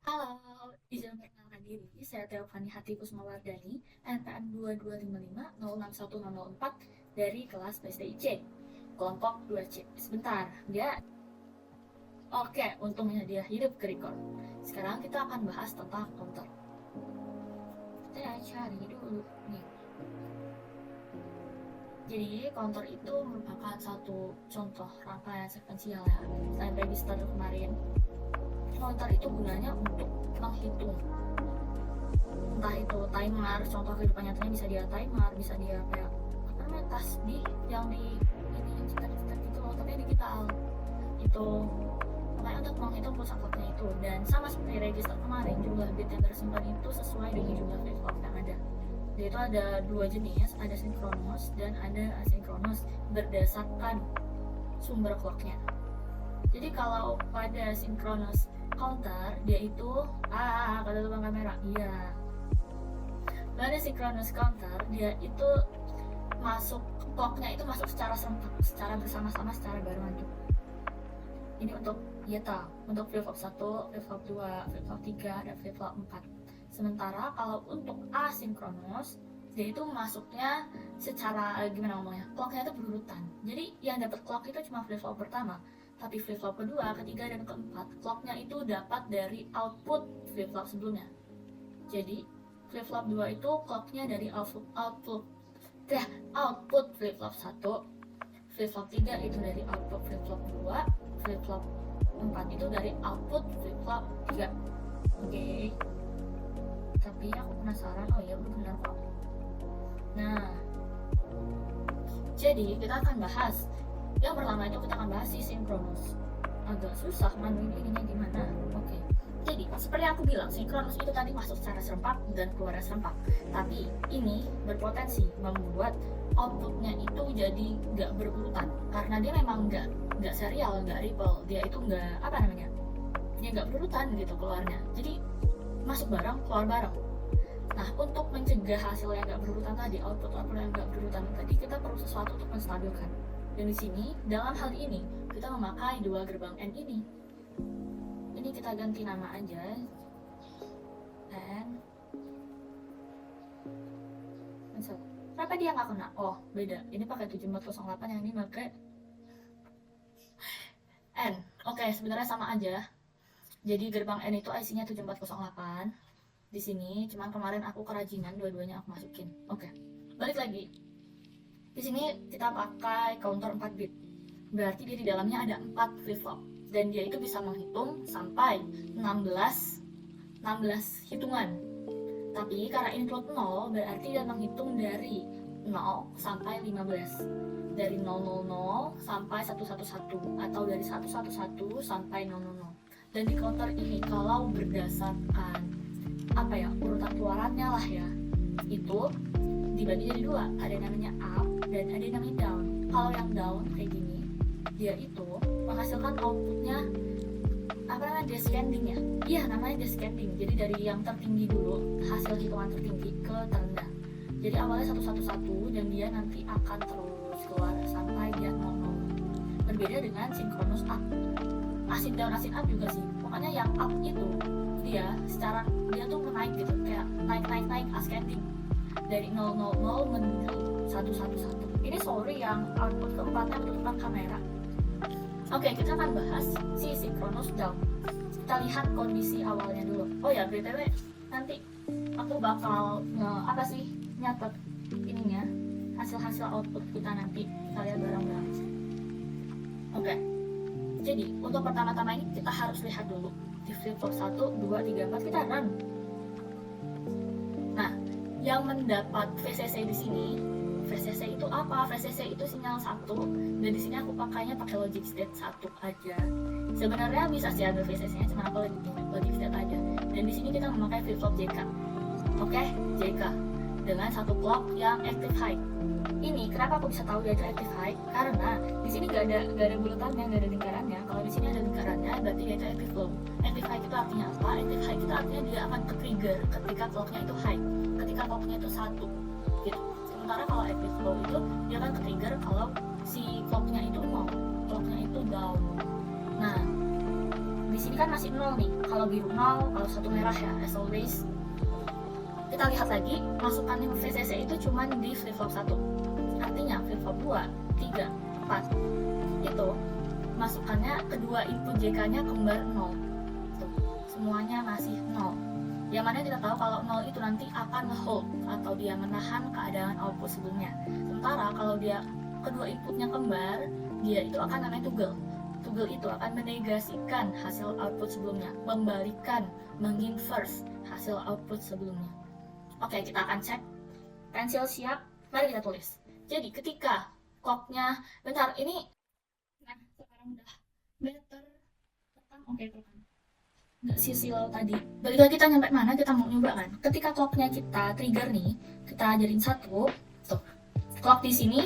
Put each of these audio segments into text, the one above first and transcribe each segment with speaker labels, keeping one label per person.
Speaker 1: Halo, izin perkenalkan diri. Saya Teofani Hati Kusmawardani, NPM 225506104 dari kelas PSDIC, kelompok 2C. Sebentar, dia oke, untungnya dia hidup ke record. Sekarang kita akan bahas tentang counter. Saya cari dulu nih. Jadi, counter itu merupakan satu contoh rangkaian sekuensial ya. Selain register kemarin, counter itu gunanya untuk menghitung, entah itu timer. Contoh kehidupan nyatanya bisa dia timer, bisa dia kayak apa namanya, tasbih yang di ini yang cetak-cetak gitu loh, tapi digital itu. Makanya untuk menghitung pulsa clocknya itu, dan sama seperti register kemarin, jumlah bit yang tersimpan itu sesuai dengan jumlah flip flop yang ada. Yaitu ada dua jenis, ada sinkronus dan ada asinkronus berdasarkan sumber clocknya. Jadi kalau pada sinkronus counter dia itu kata tukang kamera, iya, pada sinkronus counter dia itu masuk clocknya itu masuk secara serentak, secara bersama-sama, secara barengan tuh. Ini untuk untuk flip flop 1, flip flop 2, flip flop 3, dan flip flop 4. Sementara kalau untuk asinkronus dia itu masuknya secara gimana ngomongnya, clocknya itu berurutan. Jadi yang dapat clock itu cuma flip flop pertama, tapi flip flop kedua, ketiga, dan keempat clocknya itu dapat dari output flip flop sebelumnya. Jadi flip flop 2 itu clocknya dari output flip flop 1, flip flop 3 itu dari output flip flop 2, flip flop 4 itu dari output flip flop 3. Oke. Tapi aku penasaran, oh iya benar kok. Nah, jadi kita akan bahas yang pertama itu, kita akan bahas si sinkronus. Agak susah manunya ininya gimana. Oke. Jadi seperti aku bilang, sinkronus itu tadi masuk secara serempak dan keluar serempak. Tapi ini berpotensi membuat outputnya itu jadi nggak berurutan, karena dia memang nggak serial, nggak ripple. Dia itu nggak apa namanya, dia nggak berurutan gitu keluarnya. Jadi masuk bareng, keluar bareng. Nah, untuk mencegah hasil yang nggak berurutan tadi, output yang nggak berurutan tadi, kita perlu sesuatu untuk menstabilkan. Dan di sini, dalam hal ini, kita memakai dua gerbang N ini. Ini kita ganti nama aja, N. Kenapa dia nggak kena? Oh, beda. Ini pakai 7408, yang ini pakai N. Oke, sebenarnya sama aja. Jadi gerbang N itu IC-nya 7408. Di sini, cuman kemarin aku kerajinan, dua-duanya aku masukin. Oke, balik lagi. Di sini kita pakai counter 4 bit. Berarti dia di dalamnya ada 4 flip flop, dan dia itu bisa menghitung sampai 16 hitungan. Tapi karena include 0, berarti dia menghitung dari 0 sampai 15. Dari 000 sampai 111, atau dari 111 sampai 000. Dan di counter ini, kalau berdasarkan urutan keluarannya lah ya, itu dibagi jadi dua, ada yang namanya up dan ada yang namanya down. Kalau yang down kayak gini, dia itu menghasilkan outputnya descending ya. Iya, namanya descending. Jadi dari yang tertinggi dulu, hasil hitungan tertinggi ke terendah. Jadi awalnya 111 dan dia nanti akan terus keluar sampai dia 00. Berbeda dengan sinkronus up. Async down, async up juga sih. Pokoknya yang up itu dia tuh naik gitu, kayak naik ascending dari 000 menuju 111. Ini sorry, yang output keempatnya menutupan kamera. Oke, kita akan bahas si sinkronus down. Kita lihat kondisi awalnya dulu. Oh ya, BTW, nanti aku bakal nyatet ininya, hasil output kita nanti kita lihat bareng-bareng. Oke. Jadi untuk pertama-tama ini kita harus lihat dulu di flip flop 1, 2, 3, 4 kita run. Nah, yang mendapat VCC di sini, VCC itu apa? VCC itu sinyal 1, dan di sini aku pakainya pakai logic state 1 aja. Sebenarnya bisa sih ambil VCC-nya, cuma aku logic state aja. Dan di sini kita memakai flip flop JK. Oke, JK dengan satu clock yang active high. Ini kenapa aku bisa tahu dia itu active high? Karena di sini gak ada bulatannya, gak ada lingkarannya. Kalau di sini ada lingkarannya, berarti dia itu active low. Active high itu artinya apa? Active high itu artinya dia akan ke-trigger ketika clocknya itu high, ketika clocknya itu 1 gitu. Sementara kalau active low itu dia akan ke-trigger kalau si clocknya itu 0, clocknya itu down. Nah, di di sini kan masih 0 nih. Kalau biru 0, kalau satu merah ya, as always. Kita lihat lagi, masukannya VCC itu cuma di flip-flop 1. Artinya flip-flop 2, 3, 4 itu masukannya kedua input JK-nya kembar 0. Tuh, semuanya masih 0. Yang mana kita tahu kalau 0 itu nanti akan hold atau dia menahan keadaan output sebelumnya. Sementara kalau dia kedua inputnya kembar, dia itu akan namanya toggle. Toggle itu akan menegasikan hasil output sebelumnya, membalikan, menginverse hasil output sebelumnya. Oke, kita akan cek. Pensil siap, mari kita tulis. Jadi ketika clocknya, bentar, ini nah sekarang udah better, tekan oke, tekan. Nggak silau tadi. Balik lagi kita nyampe mana, kita mau nyoba kan. Ketika clocknya kita trigger nih, kita jadiin 1, tuh. Clock di sini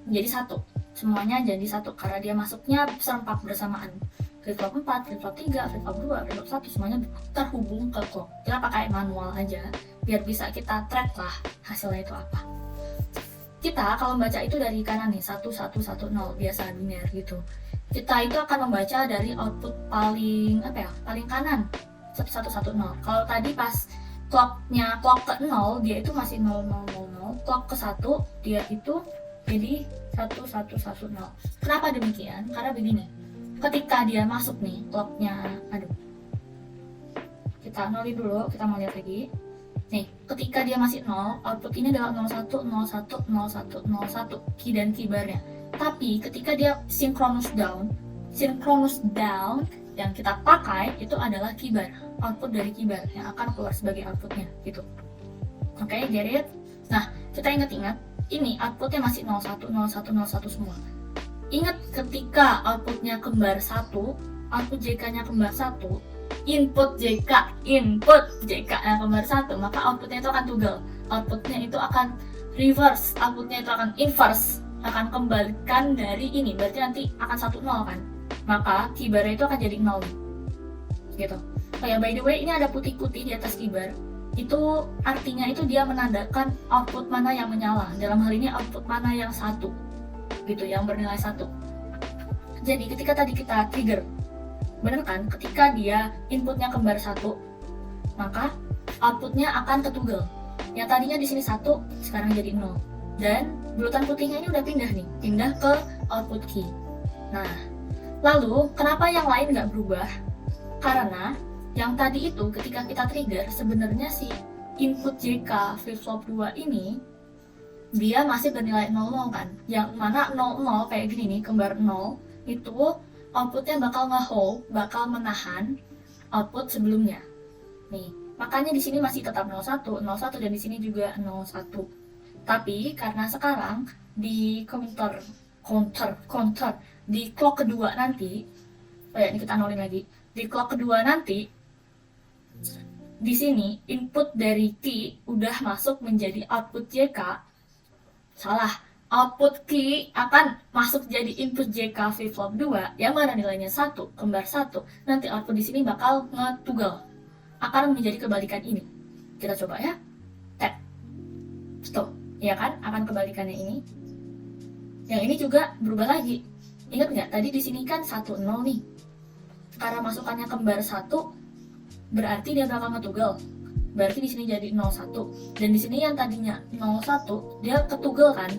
Speaker 1: menjadi 1. Semuanya jadi 1 karena dia masuknya serempak bersamaan. Flip-flop 4, flip-flop 3, flip-flop 2, flip-flop 1 semuanya terhubung ke clock. Kita pakai manual aja biar bisa kita track lah hasilnya itu apa. Kita kalau membaca itu dari kanan nih, 1110 biasa biner gitu. Kita itu akan membaca dari output paling paling kanan, 1110. Kalau tadi pas clock ke 0 dia itu masih 0000, clock ke 1 dia itu jadi 1110. Kenapa demikian? Karena begini, ketika dia masuk nih clocknya, kita nolin dulu, kita mau lihat lagi. Nih, ketika dia masih 0, output ini adalah 01, 01, 01, 01, key dan keybarnya. Tapi ketika dia synchronous down yang kita pakai itu adalah keybar, output dari keybar yang akan keluar sebagai outputnya gitu. Oke, get it? Nah, kita ingat-ingat, ini outputnya masih 01, 01, 01 semua. Ingat ketika outputnya kembar 1, output JK-nya kembar 1, input JK yang kembar 1, maka outputnya itu akan toggle. Outputnya itu akan reverse, outputnya itu akan inverse, akan kembalikan dari ini, berarti nanti akan 10 kan. Maka keybarnya itu akan jadi 0 gitu. Oh ya, by the way, ini ada putih-putih di atas keybar. Itu artinya itu dia menandakan output mana yang menyala. Dalam hal ini output mana yang 1 gitu, yang bernilai 1. Jadi ketika tadi kita trigger, bener kan, ketika dia inputnya kembar 1, maka outputnya akan ke toggle. Yang tadinya di sini 1, sekarang jadi 0. Dan bulutan putihnya ini udah pindah ke output key. Nah, lalu kenapa yang lain nggak berubah? Karena yang tadi itu ketika kita trigger, sebenarnya si input JK flip-flop 2 ini dia masih bernilai 00 kan. Yang mana 00 kayak gini nih, kembar 0, itu outputnya bakal nge-hold, bakal menahan output sebelumnya. Nih, makanya di sini masih tetap 01, 01 dan di sini juga 01. Tapi karena sekarang di counter di clock kedua nanti, ini kita nolin lagi. Di clock kedua nanti, di sini input dari key udah masuk menjadi output JK. Salah. Output key akan masuk jadi input JK flip-flop 2 yang mana nilainya 1, kembar 1. Nanti output di sini bakal nge-toggle. Akan menjadi kebalikan ini. Kita coba ya. Tap. Stop. Ya kan? Akan kebalikannya ini. Yang ini juga berubah lagi. Ingat nggak? Tadi di sini kan 10 nih. Karena masukannya kembar 1, berarti dia bakal nge-toggle. Berarti di sini jadi 01. Dan di sini yang tadinya 01, dia ke-toggle kan?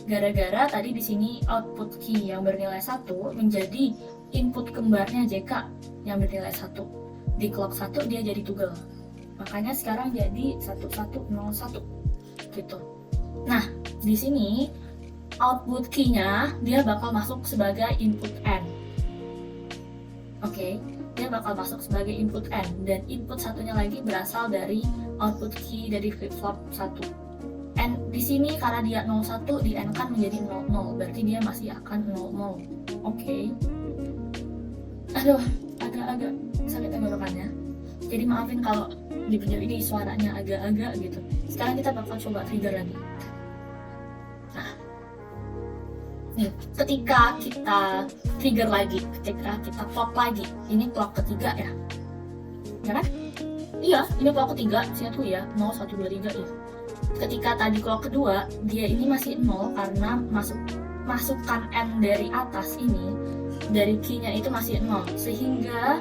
Speaker 1: Gara-gara tadi di sini output key yang bernilai 1 menjadi input kembarnya JK yang bernilai 1. Di clock 1 dia jadi toggle. Makanya sekarang jadi 1101 gitu. Nah, di sini output key-nya dia bakal masuk sebagai input N. Oke, dia bakal masuk sebagai input N dan input satunya lagi berasal dari output key dari flip-flop 1. N di sini karena dia 01 di N kan menjadi 00, berarti dia masih akan 00. Oke. Aduh, agak sakit tenggorokannya. Jadi maafin kalau di video ini suaranya agak-agak gitu. Sekarang kita bakal coba trigger lagi. Nah, nih, ketika kita trigger lagi, ketika kita clock lagi, ini clock ketiga ya. Ya kan? Iya, ini clock ketiga, satu ya, 0, 1, 2, 3 ya. Ketika tadi clock kedua, dia ini masih 0 karena masukan N dari atas ini, dari key-nya itu masih 0. Sehingga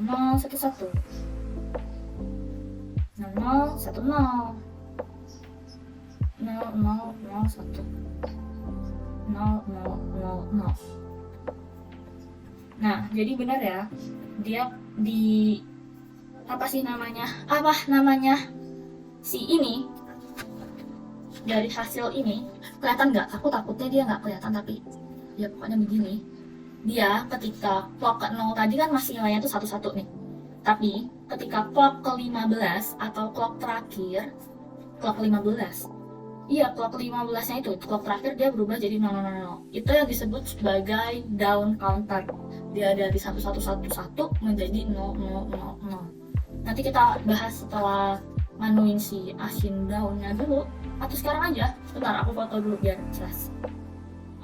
Speaker 1: 0011 0010 0001 0000. Nah, jadi benar ya, dia di apa namanya si ini, dari hasil ini kelihatan nggak? Aku takutnya dia nggak kelihatan, tapi ya pokoknya begini. Dia ketika clock ke 0 tadi kan masih nilainya tuh 11 nih, tapi ketika clock ke 15 atau clock terakhir, clock 15, iya clock 15 nya itu clock terakhir dia berubah jadi 000. Itu yang disebut sebagai down counter. Dia dari 1111 menjadi 0000. Nanti kita bahas setelah manuin si asin daunnya dulu, atau sekarang aja. Bentar, aku foto dulu biar jelas.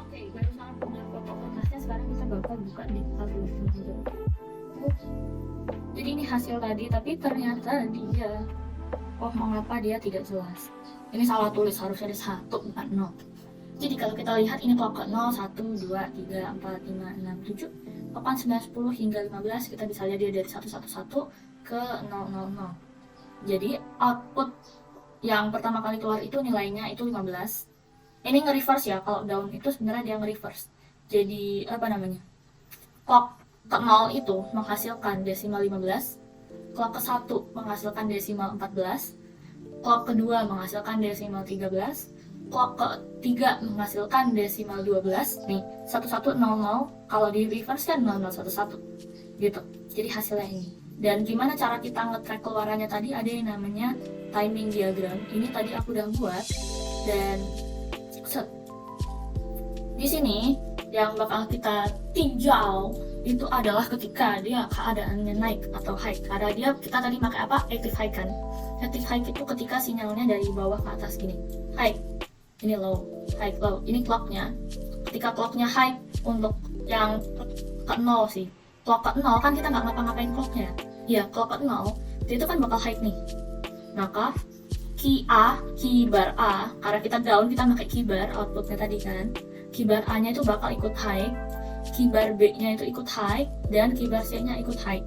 Speaker 1: Oke, baru sangat benar foto kertasnya. Sekarang kita bakal buka di tablet aja. Jadi ini hasil tadi, tapi ternyata dia mengapa dia tidak jelas. Ini salah tulis, harusnya ada 1 bukan 0. Jadi kalau kita lihat ini clock ke 0, 1, 2, 3, 4, 5, 6, 7, 8, 9, 10 hingga 15. Kita bisa lihat dia dari 111 ke 000. Jadi output yang pertama kali keluar itu nilainya itu 15. Ini nge-reverse ya, kalau down itu sebenarnya dia nge-reverse. Jadi apa namanya? clock ke 0 itu menghasilkan desimal 15, clock ke 1 menghasilkan desimal 14, clock kedua menghasilkan desimal 13, clock ketiga menghasilkan desimal 12. Nih, 1100 kalau di reverse kan 0011 gitu. Jadi hasilnya ini. Dan gimana cara kita nge-track keluarannya tadi, ada yang namanya timing diagram. Ini tadi aku udah buat, dan di sini yang bakal kita tinjau itu adalah ketika dia keadaannya naik atau high. Karena dia, kita tadi pakai apa? Active high kan. Active high itu ketika sinyalnya dari bawah ke atas gini. High, ini low, high, low. Ini clocknya. Ketika clocknya high untuk yang ke 0 sih. Clock ke 0 kan kita nggak ngapa-ngapain clocknya. Ya, clock ke 0 dia itu kan bakal high nih. Maka key A, key bar A, karena kita down kita pakai key bar outputnya tadi kan. Key bar A nya itu bakal ikut high, key bar B nya itu ikut high, dan key bar C nya ikut high.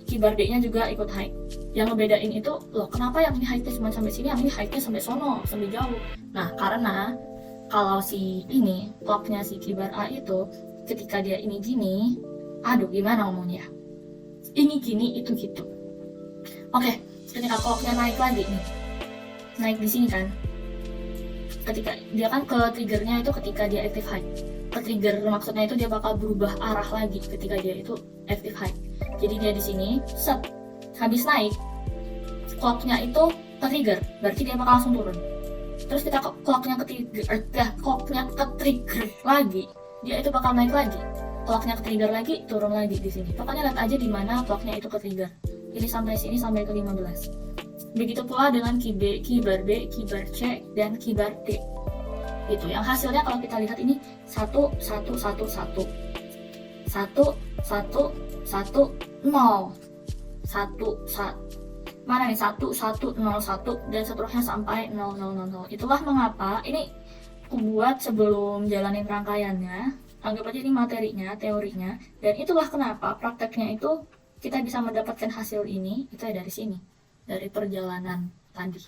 Speaker 1: Key bar D nya juga ikut high. Yang ngebedain itu, loh kenapa yang ini high-nya cuma sampai sini, yang ini high-nya sampai sono, sampai jauh. Nah, karena kalau si ini, clocknya si key bar A itu, ketika dia ini gini, aduh gimana ngomongnya, ini gini, itu gitu. Oke, ketika clocknya naik lagi nih, naik di sini kan, ketika dia kan ke triggernya itu ketika dia active high. Ke trigger maksudnya itu dia bakal berubah arah lagi ketika dia itu active high. Jadi dia di sini set, habis naik, clocknya itu ke trigger, berarti dia bakal langsung turun. Terus kita clocknya ke trigger lagi, dia itu bakal naik lagi. Clocknya ke trigger lagi, turun lagi di sini. Pokoknya lihat aja di mana clocknya itu ke trigger. Ini sampai sini sampai ke 15. Begitu pula dengan key B, key bar B, key bar C, dan key bar D. Gitu. Yang hasilnya kalau kita lihat ini 1 1 1 1 1 1 1 1 0 1 mana nih 1 1 0 1 dan seterusnya sampai 0 0 0 0. Itulah mengapa ini aku buat sebelum jalanin rangkaiannya. Anggap aja ini materinya, teorinya, dan itulah kenapa prakteknya itu kita bisa mendapatkan hasil ini itu dari sini, dari perjalanan tadi.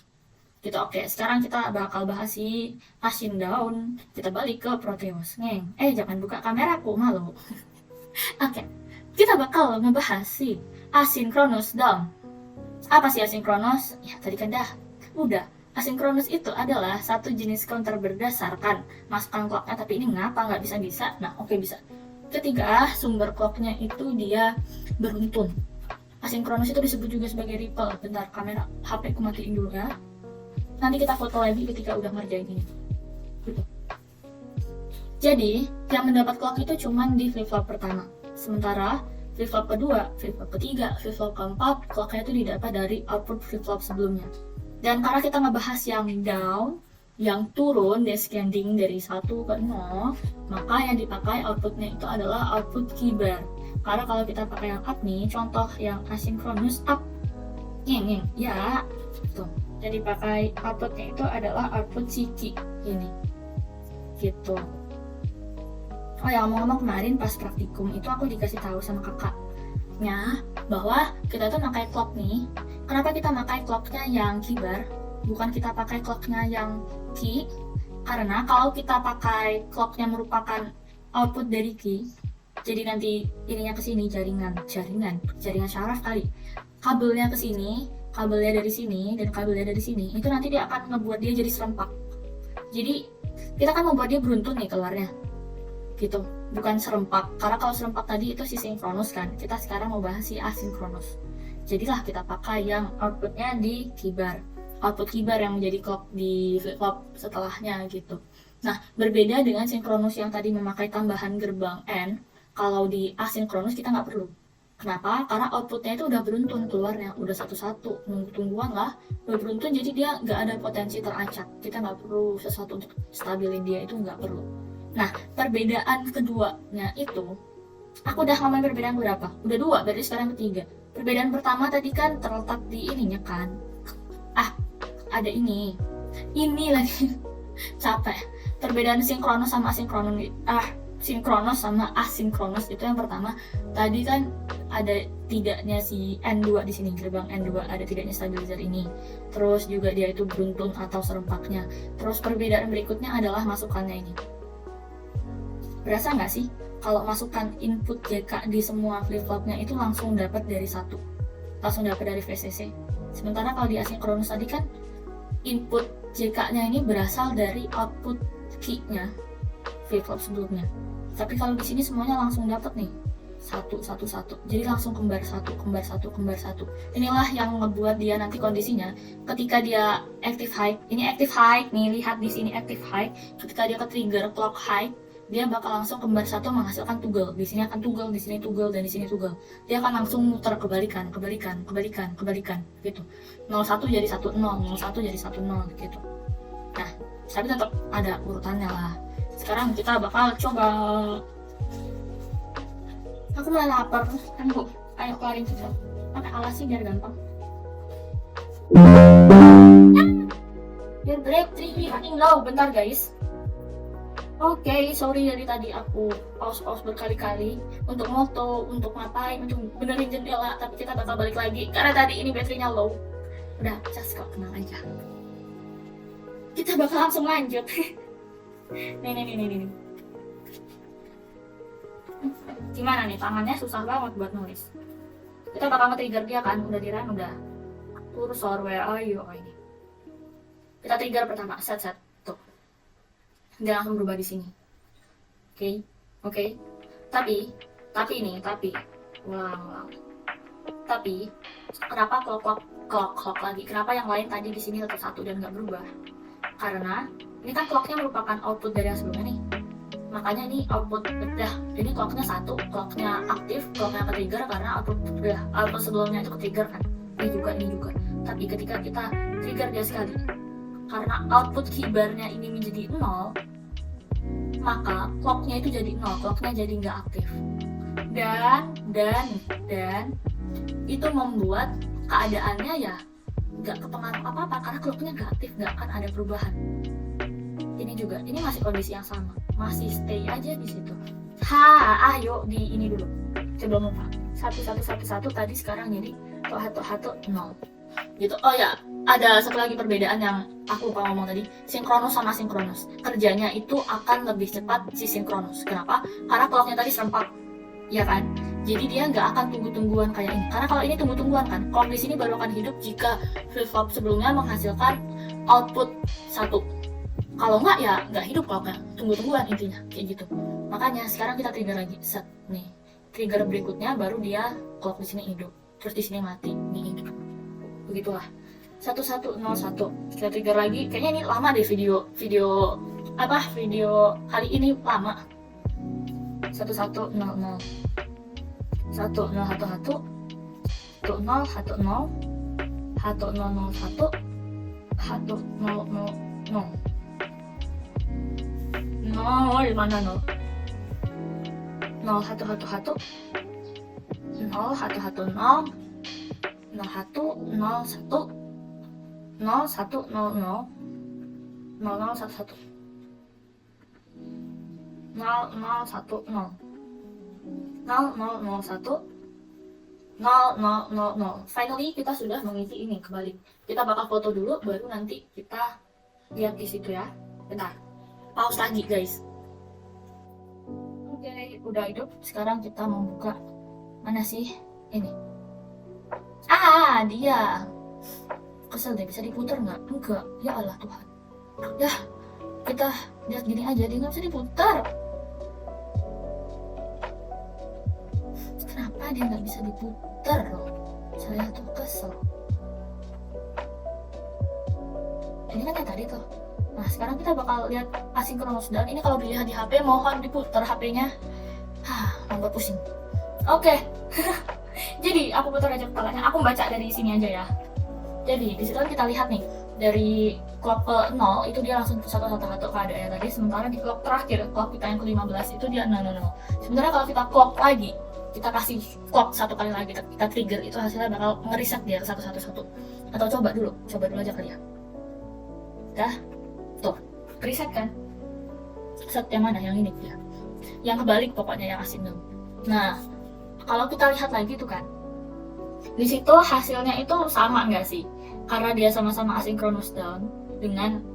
Speaker 1: Gitu. Oke, sekarang kita bakal bahas si Async Down. Kita balik ke Proteus. Ngeng. Jangan buka kameraku, malu. Oke, kita bakal ngebahas si Asynchronous Down. Apa sih Asynchronous? Ya, tadi kan udah. Asynchronous itu adalah satu jenis counter berdasarkan masukan clocknya, tapi ini ngapa nggak bisa? Nah, oke, bisa. Ketiga, sumber clocknya itu dia beruntun. Asynchronous itu disebut juga sebagai ripple. Bentar, kamera HP ku matiin dulu ya. Nanti kita foto lagi ketika udah ngerjain ini. Gitu. Jadi, yang mendapat clock itu cuman di flip-flop pertama. Sementara flip-flop kedua, flip-flop ketiga, flip-flop keempat, clocknya itu didapat dari output flip-flop sebelumnya. Dan karena kita ngebahas yang down, yang turun descending dari 1 ke 0, maka yang dipakai outputnya itu adalah output key bar. Karena kalau kita pakai yang up nih, contoh yang asynchronous up, ngeng, ya, tuh. Jadi pakai outputnya itu adalah output si key ini, gitu. Oh ya, ngomong-ngomong kemarin pas praktikum itu aku dikasih tahu sama kakaknya bahwa kita tuh pakai clock nih. Kenapa kita pakai clocknya yang key bar, bukan kita pakai clocknya yang key? Karena kalau kita pakai clocknya merupakan output dari key, jadi nanti ininya ke sini, jaringan syaraf kali, kabelnya ke sini, kabelnya dari sini, dan kabelnya dari sini, itu nanti dia akan ngebuat dia jadi serempak. Jadi kita kan membuat dia beruntun nih keluarnya, gitu, bukan serempak. Karena kalau serempak tadi itu si sinkronus kan, kita sekarang mau bahas si asinkronus. Jadilah kita pakai yang outputnya di key bar, output key bar yang menjadi clock di flip-flop setelahnya gitu. Nah, berbeda dengan sinkronus yang tadi memakai tambahan gerbang N, kalau di asinkronus kita nggak perlu. Kenapa? Karena outputnya itu udah beruntun keluarnya, udah satu-satu, tungguan lah, udah beruntun, jadi dia nggak ada potensi teracak. Kita nggak perlu sesuatu untuk stabilin dia, itu nggak perlu. Nah, perbedaan keduanya itu, aku udah ngomongin perbedaan berapa? Udah 2, berarti sekarang ketiga. Perbedaan pertama tadi kan terletak di ininya kan. Ada ini lagi capek. Perbedaan sinkronus sama asinkronus, sinkronus sama asinkronus itu yang pertama. Tadi kan ada tidaknya si N2 di sini, gerbang N2 ada tidaknya stabilizer ini. Terus juga dia itu beruntun atau serempaknya. Terus perbedaan berikutnya adalah masukannya ini. Berasa nggak sih? kalau masukkan input JK di semua flip-flopnya itu langsung dapat dari VCC. Sementara kalau di asinkronus tadi kan input JK-nya ini berasal dari output key-nya flip-flop sebelumnya. Tapi kalau di sini semuanya langsung dapat nih, satu. Jadi langsung kembar satu. Inilah yang ngebuat dia nanti kondisinya ketika dia active high. Ini active high nih, lihat di sini active high. Ketika dia ke trigger clock high, dia bakal langsung kembar satu menghasilkan tugel. Di sini akan tugel, di sini tugel, dan di sini tugel. Dia akan langsung muter kebalikan gitu. 01 jadi 10, 01 jadi 10 gitu. Nah, tapi tetap ada urutannya lah. Sekarang kita bakal coba. Aku mulai lapar kan Bu. Ayo keluarin juga. Pakai alas sih biar gampang. Biar break 3 running low. Bentar guys. Oke, sorry dari tadi aku pause berkali-kali untuk moto, untuk ngapain, untuk benerin jendela, tapi kita bakal balik lagi karena tadi ini baterainya low. Udah, just kok, tenang aja. Kita bakal langsung lanjut. Nih. Gimana nih, tangannya susah banget buat nulis. Kita bakal nge-trigger dia kan, udah di-run, udah kursor, where are you, ini. Kita trigger pertama, set, tuh. Dia langsung berubah di sini. Oke. Tapi, ulang. Tapi, kenapa clock lagi? Kenapa yang lain tadi di sini tetap 1 dan nggak berubah? Karena ini kan clocknya merupakan output dari yang sebelumnya nih. Makanya ini output jadi clocknya 1, clocknya aktif, clocknya ke-trigger karena output sebelumnya itu ke-trigger kan. Ini juga. Tapi ketika kita trigger dia sekali, karena output keybarnya ini menjadi 0, maka clocknya itu jadi 0, clocknya jadi nggak aktif. Dan itu membuat keadaannya ya nggak kepengaruh apa-apa karena clocknya nggak aktif, nggak akan ada perubahan. Ini masih kondisi yang sama, masih stay aja di situ. Ayo di ini dulu sebelum lupa. 1 tadi sekarang jadi tohato 0 gitu. Oh ya, ada satu lagi perbedaan yang aku lupa ngomong tadi. Sinkronus sama sinkronus, kerjanya itu akan lebih cepat si sinkronus. Kenapa? Karena clocknya tadi serempak, ya kan? Jadi dia nggak akan tunggu-tungguan kayak ini. Karena kalau ini tunggu-tungguan kan, clock di sini baru akan hidup jika flip-flop sebelumnya menghasilkan output 1. Kalau nggak ya nggak hidup clocknya, tunggu-tungguan intinya kayak gitu. Makanya sekarang kita trigger lagi, set nih. Trigger berikutnya baru dia clock di sini hidup, terus di sini mati, nih hidup. Begitulah. 1101. Kita trigger lagi. Kayaknya ini lama deh video kali ini lama. 1100 1011 1010 1001 1001 1000 nol mana nol 0111 0110 0101 0100 0011 0010 Finally kita sudah mengisi ini kebalik. Kita bakal foto dulu baru nanti kita lihat di situ ya. Bentar. Pause lagi guys. Oke, udah hidup. Sekarang kita membuka mana sih ini? Dia. Kesel deh, bisa diputar nggak? Enggak. Ya Allah Tuhan. Ya, kita lihat gini aja, dia nggak bisa diputar. Kenapa dia nggak bisa diputar loh? Saya tuh kesel. Ini kan yang tadi tuh. Nah sekarang kita bakal lihat asinkronus, dan ini kalau dilihat di HP mohon diputar HP-nya. Nambah pusing. Oke. Jadi aku putar aja kepalanya. Aku baca dari sini aja ya. Jadi di situ kita lihat nih, dari clock ke 0 itu dia langsung 111 keadaannya tadi. Sementara di clock terakhir, clock kita yang ke-15 itu dia 000. Sementara kalau kita clock lagi, kita kasih clock satu kali lagi, kita trigger, itu hasilnya bakal ngereset dia ke 111. Atau coba dulu aja kali ya. Dah, tuh, reset kan? Set yang mana? Yang ini ya. Yang kebalik pokoknya, yang asinkron. Nah, kalau kita lihat lagi tuh kan, di situ hasilnya itu sama nggak sih? Karena dia sama-sama asinkronus down dengan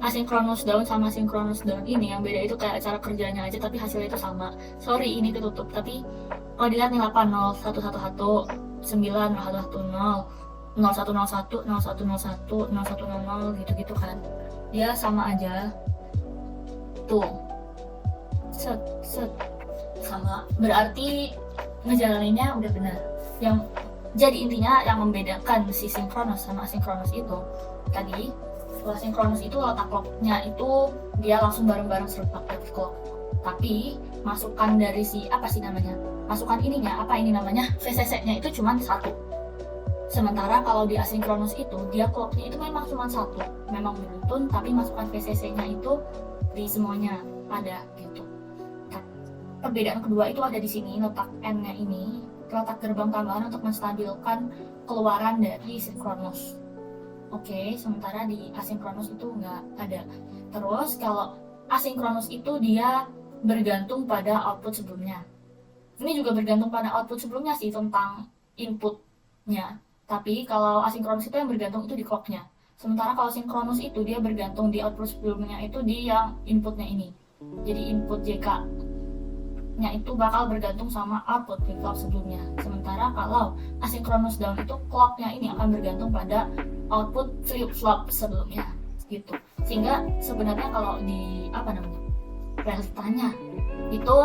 Speaker 1: Asynchronous down sama synchronous down ini yang beda itu kayak cara kerjanya aja, tapi hasilnya itu sama. Sorry ini ketutup, tapi kalau dilihat nih 8 0 1 1 1 9 0 1 1 0 0101 0101 0100 gitu-gitu kan, dia sama aja tuh, set set sama, berarti ngejalaninnya udah benar. Yang jadi intinya yang membedakan si sinkronus sama asinkronus itu tadi, kalau sinkronus itu letak clocknya itu dia langsung bareng-bareng serempak clock, tapi masukan dari si apa sih namanya, masukan ininya apa ini namanya VCC-nya itu cuma satu. Sementara kalau di asinkronus itu dia clocknya itu memang cuma satu, memang beruntun, tapi masukan VCC-nya itu di semuanya ada gitu. Perbedaan kedua itu ada di sini, letak N-nya ini, letak gerbang tambahan untuk menstabilkan keluaran dari sinkronus. Oke, sementara di asinkronus itu nggak ada. Terus kalau asinkronus itu dia bergantung pada output sebelumnya. Ini juga bergantung pada output sebelumnya sih tentang inputnya. Tapi kalau asinkronus itu yang bergantung itu di clocknya. Sementara kalau sinkronus itu dia bergantung di output sebelumnya itu di yang inputnya ini. Jadi input JK-nya itu bakal bergantung sama output di clock sebelumnya. Sementara kalau asynchronous down itu clocknya ini akan bergantung pada output flip-flop sebelumnya gitu. Sehingga sebenarnya kalau di apa namanya realitanya itu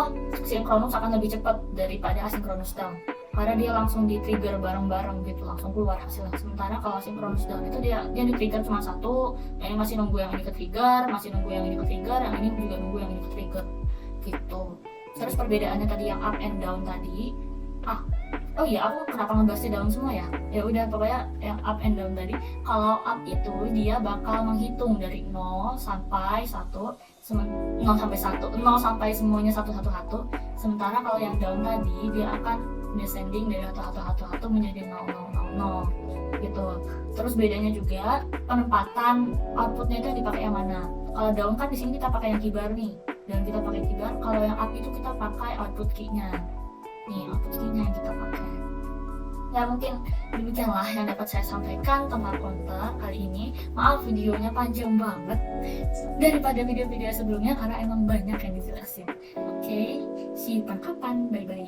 Speaker 1: synchronous akan lebih cepat daripada asynchronous down, karena dia langsung di trigger bareng-bareng gitu, langsung keluar hasilnya. Sementara kalau asynchronous down itu dia di trigger cuma satu, yang ini masih nunggu yang ini ke trigger, masih nunggu yang ini ke trigger, yang ini juga nunggu yang ini ke trigger gitu. Terus perbedaannya tadi yang up and down tadi, oh iya aku kenapa ngebahasnya down semua ya? Ya udah pokoknya yang up and down tadi, kalau up itu dia bakal menghitung dari 0 sampai 1, 0 sampai 1, 0 sampai semuanya 1 1 1. Sementara kalau yang down tadi dia akan descending dari 1 1 1 1 menjadi 0 0 0 0 gitu. Terus bedanya juga penempatan outputnya itu yang dipakai yang mana. Kalau down kan di sini kita pakai yang keybar nih, dan kita pakai keybar. Kalau yang up itu kita pakai output key-nya. Nih output key-nya yang kita pakai. Ya mungkin demikianlah yang dapat saya sampaikan tentang counter kali ini. Maaf videonya panjang banget daripada video-video sebelumnya karena emang banyak yang dijelasin. Oke, see you kapan, bye bye.